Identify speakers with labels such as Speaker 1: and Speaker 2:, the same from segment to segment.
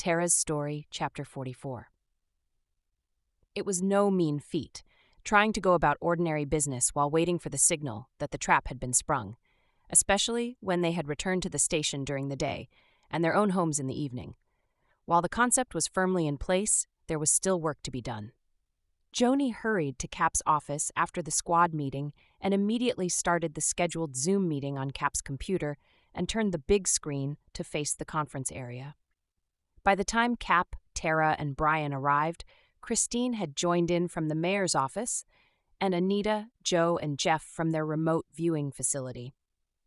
Speaker 1: Terra's Story, Chapter 44. It was no mean feat, trying to go about ordinary business while waiting for the signal that the trap had been sprung, especially when they had returned to the station during the day and their own homes in the evening. While the concept was firmly in place, there was still work to be done. Joni hurried to Cap's office after the squad meeting and immediately started the scheduled Zoom meeting on Cap's computer and turned the big screen to face the conference area. By the time Cap, Terra, and Brian arrived, Christine had joined in from the mayor's office, and Anita, Joe, and Jeff from their remote viewing facility.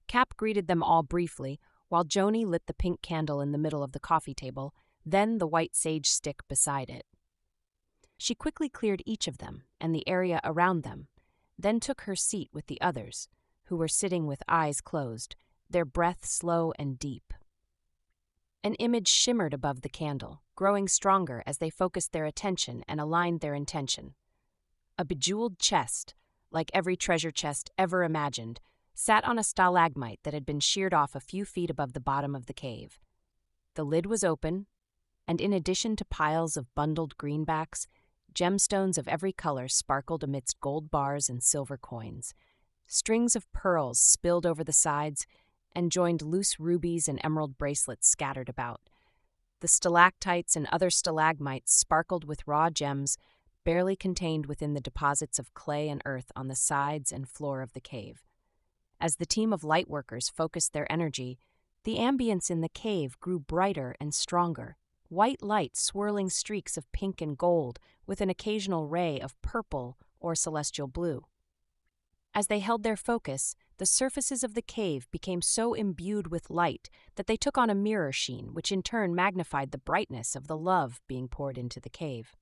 Speaker 1: Cap greeted them all briefly, while Joni lit the pink candle in the middle of the coffee table, then the white sage stick beside it. She quickly cleared each of them and the area around them, then took her seat with the others, who were sitting with eyes closed, their breath slow and deep. An image shimmered above the candle, growing stronger as they focused their attention and aligned their intention. A bejeweled chest, like every treasure chest ever imagined, sat on a stalagmite that had been sheared off a few feet above the bottom of the cave. The lid was open, and in addition to piles of bundled greenbacks, gemstones of every color sparkled amidst gold bars and silver coins. Strings of pearls spilled over the sides and joined loose rubies and emerald bracelets scattered about. The stalactites and other stalagmites sparkled with raw gems, barely contained within the deposits of clay and earth on the sides and floor of the cave. As the team of lightworkers focused their energy, the ambience in the cave grew brighter and stronger. White light swirling streaks of pink and gold with an occasional ray of purple or celestial blue. As they held their focus, the surfaces of the cave became so imbued with light that they took on a mirror sheen, which in turn magnified the brightness of the love being poured into the cave.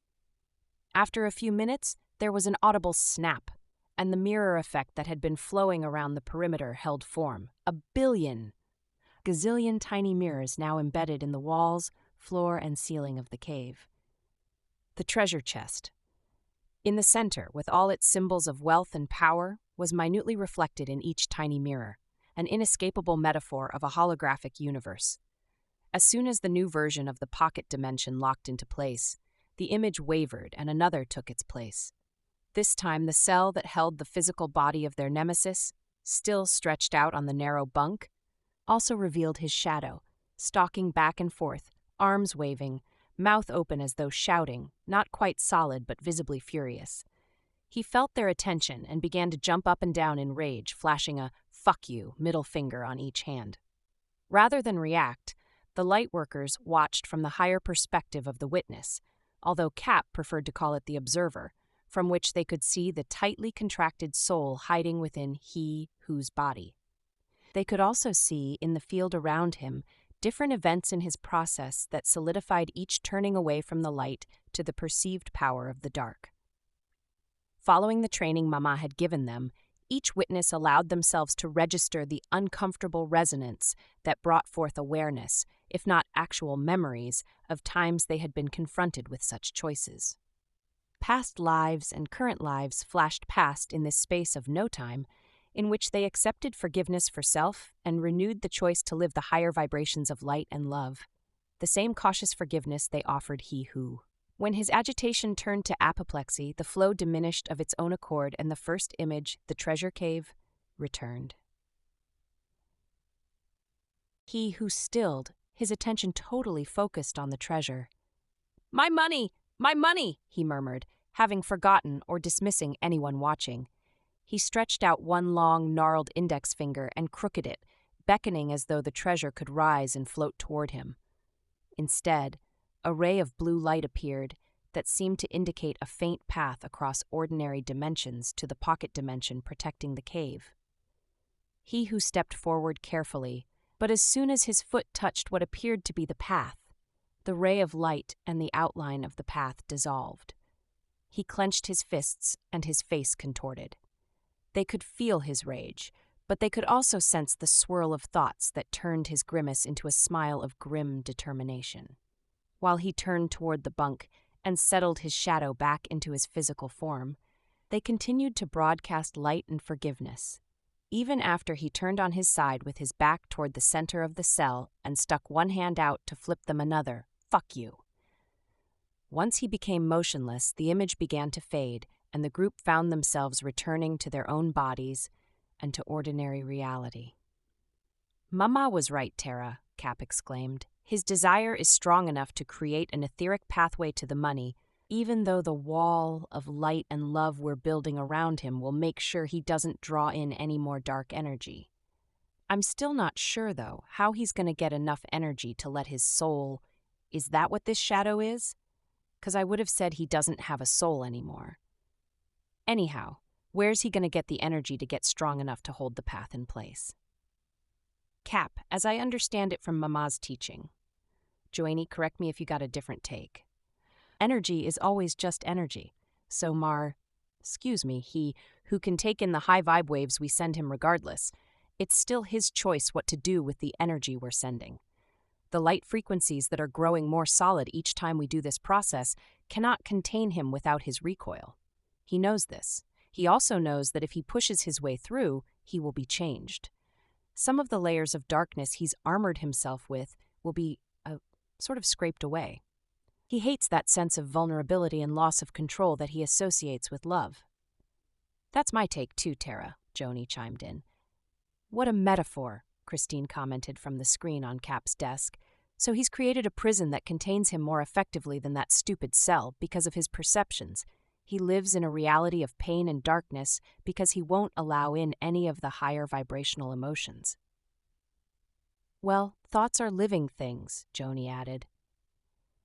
Speaker 1: After a few minutes, there was an audible snap, and the mirror effect that had been flowing around the perimeter held form. A gazillion tiny mirrors now embedded in the walls, floor, and ceiling of the cave. The treasure chest. In the center, with all its symbols of wealth and power, was minutely reflected in each tiny mirror, an inescapable metaphor of a holographic universe. As soon as the new version of the pocket dimension locked into place, the image wavered and another took its place. This time, the cell that held the physical body of their nemesis, still stretched out on the narrow bunk, also revealed his shadow, stalking back and forth, arms waving, mouth open as though shouting, not quite solid but visibly furious. He felt their attention and began to jump up and down in rage, flashing a "fuck you" middle finger on each hand. Rather than react, the lightworkers watched from the higher perspective of the witness, although Cap preferred to call it the observer, from which they could see the tightly contracted soul hiding within he whose body. They could also see, in the field around him, different events in his process that solidified each turning away from the light to the perceived power of the dark. Following the training Mama had given them, each witness allowed themselves to register the uncomfortable resonance that brought forth awareness, if not actual memories, of times they had been confronted with such choices. Past lives and current lives flashed past in this space of no time, in which they accepted forgiveness for self and renewed the choice to live the higher vibrations of light and love, the same cautious forgiveness they offered he who. When his agitation turned to apoplexy, the flow diminished of its own accord and the first image, the treasure cave, returned. He who stilled, his attention totally focused on the treasure. "My money! My money!" he murmured, having forgotten or dismissing anyone watching. He stretched out one long, gnarled index finger and crooked it, beckoning as though the treasure could rise and float toward him. Instead, a ray of blue light appeared that seemed to indicate a faint path across ordinary dimensions to the pocket dimension protecting the cave. He who stepped forward carefully, but as soon as his foot touched what appeared to be the path, the ray of light and the outline of the path dissolved. He clenched his fists and his face contorted. They could feel his rage, but they could also sense the swirl of thoughts that turned his grimace into a smile of grim determination. While he turned toward the bunk and settled his shadow back into his physical form, they continued to broadcast light and forgiveness. Even after he turned on his side with his back toward the center of the cell and stuck one hand out to flip them another, Fuck you. Once he became motionless, the image began to fade, and the group found themselves returning to their own bodies and to ordinary reality. Mama was right, Terra, Cap exclaimed. His desire is strong enough to create an etheric pathway to the money, even though the wall of light and love we're building around him will make sure he doesn't draw in any more dark energy. I'm still not sure, though, how he's going to get enough energy to let his soul— Is that what this shadow is? 'Cause I would have said he doesn't have a soul anymore. Anyhow, where's he going to get the energy to get strong enough to hold the path in place? Cap, as I understand it from Mama's teaching. Joanie, correct me if you got a different take. Energy is always just energy. So he, who can take in the high vibe waves we send him regardless, it's still his choice what to do with the energy we're sending. The light frequencies that are growing more solid each time we do this process cannot contain him without his recoil. He knows this. He also knows that if he pushes his way through, he will be changed. Some of the layers of darkness he's armored himself with will be sort of scraped away. He hates that sense of vulnerability and loss of control that he associates with love. That's my take too, Terra, Joanie chimed in. What a metaphor, Christine commented from the screen on Cap's desk. So he's created a prison that contains him more effectively than that stupid cell because of his perceptions. He lives in a reality of pain and darkness because he won't allow in any of the higher vibrational emotions. Well, thoughts are living things, Joanie added.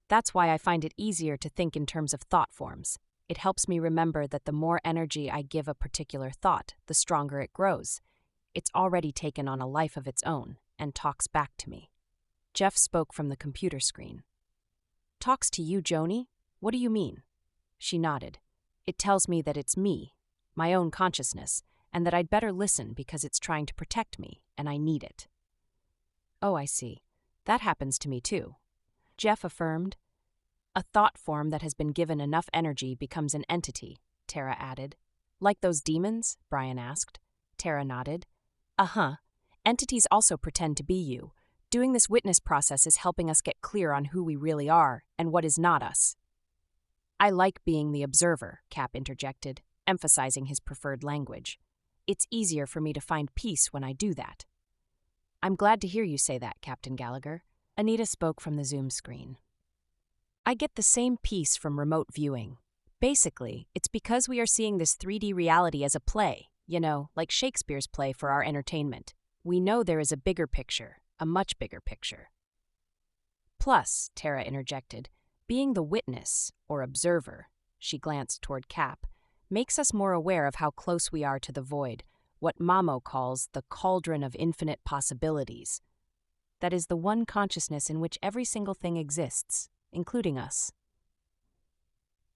Speaker 1: That's why I find it easier to think in terms of thought forms. It helps me remember that the more energy I give a particular thought, the stronger it grows. It's already taken on a life of its own and talks back to me. Jeff spoke from the computer screen. Talks to you, Joanie? What do you mean? She nodded. It tells me that it's me, my own consciousness, and that I'd better listen because it's trying to protect me, and I need it. Oh, I see. That happens to me too. Jeff affirmed. A thought form that has been given enough energy becomes an entity, Terra added. Like those demons? Brian asked. Terra nodded. Uh-huh. Entities also pretend to be you. Doing this witness process is helping us get clear on who we really are and what is not us. I like being the observer, Cap interjected, emphasizing his preferred language. It's easier for me to find peace when I do that. I'm glad to hear you say that, Captain Gallagher. Anita spoke from the Zoom screen. I get the same peace from remote viewing. Basically, it's because we are seeing this 3D reality as a play, like Shakespeare's play for our entertainment. We know there is a bigger picture, a much bigger picture. Plus, Terra interjected, being the witness, or observer, she glanced toward Cap, makes us more aware of how close we are to the void, what Mamo calls the cauldron of infinite possibilities. That is the one consciousness in which every single thing exists, including us.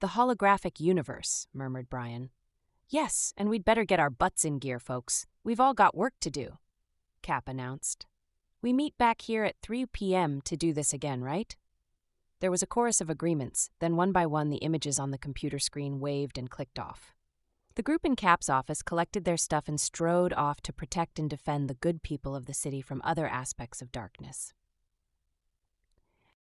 Speaker 1: The holographic universe, murmured Brian. Yes, and we'd better get our butts in gear, folks. We've all got work to do, Cap announced. We meet back here at 3 p.m. to do this again, right? There was a chorus of agreements, then one by one the images on the computer screen waved and clicked off. The group in Cap's office collected their stuff and strode off to protect and defend the good people of the city from other aspects of darkness.